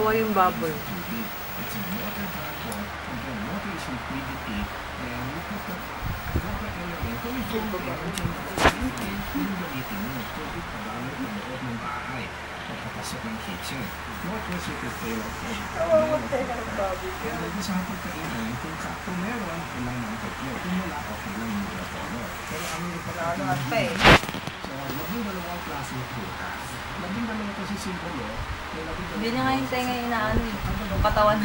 Kawawa yung baboy. It's a water transport. Again, water is liquidity. And you put the water element. Kung ito yung energy na yung gamitin mo. Tubig pa gamit ng loob ng bahay. Pagkapasok ng kitchen. What was your detail of and then sa pagkainan, kung meron, kailangan ng tatlo. Kung wala, okay lang yung mga pero ang ipagkainan so, labing dalawang klase ng prutas. Labing dalawang kasi simbolo. Hindi niya nga yung tenga inaano eh. Yung katawan.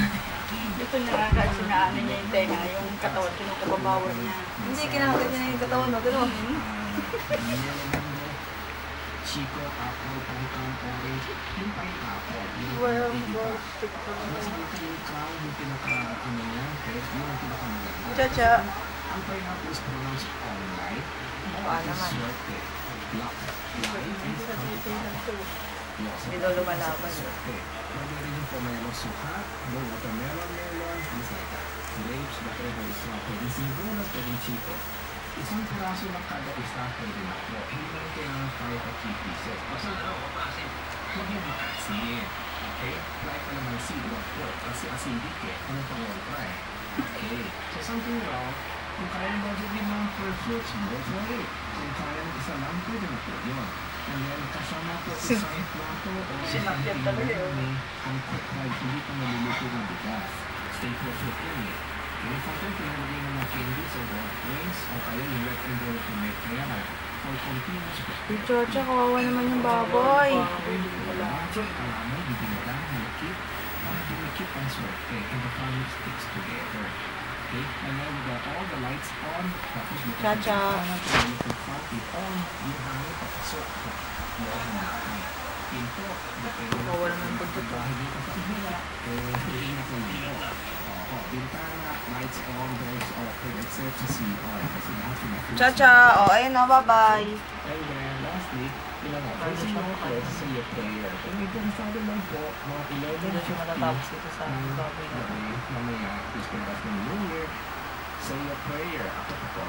Ito na kasi naano niya yung tenga, yung katawan, kinukababawan niya. Hindi, kinakagat niya yung katawan mo. Pero, Chico, apple, pangkang, orange, yung pineapple, yung Well, iba. Mas yung crown, yung pinaka-ano niya, yung pinaka-maganda. Chacha. Ang pineapple is pronounced all-right. Paano naman? Swerte. Luck. Hindi daw lumalaban. Pwede rin yung pomelo suha, yung watermelon, melon, things like that. Grapes, whatever is not. Pwede siguras, pwede chico. Isang piraso lang kada isa pwede na po. Hindi na kailangan 5 or 3 pieces. Basta huwag yung makasin. Okay? Like pa naman seed, what work? Kasi acidic eh. Ano pa mo try? Okay. So something wrong. Kung kaya ng budget din mga for fruits, go for it. Kung kaya ng isa lang, pwede na po yun. And then kasama po isang plato o isang tinami ang quick ride, hindi pa maluluto ng bigas. Stay put with it. Yung photo, pinalagay ng mga candies o drinks o kaya yung wet and roll to make kaya for continuous yung Chacha, kawawa naman yung baboy. kalaman, bibigyan, malakit, para dumikit ang swerte and the family sticks together. Okay? And then we got all the lights on, tapos Chacha. it on, yung hangin papasok sa loob ng bahay. Pinto, Kawawa naman yung buntot. bahay dito sa hila, hindi na kung dito. Bintana, lights on, doors open, except sa CR. Kasi lahat sila Chacha, oh, ayun o, bye-bye. and then lastly, facing northwest sa your prayer. Kung may sabi lang po, mga 11 Hindi siya matatapos dito sa baboy na. mamaya, please conduct ng New Year, say your prayer. Ako po.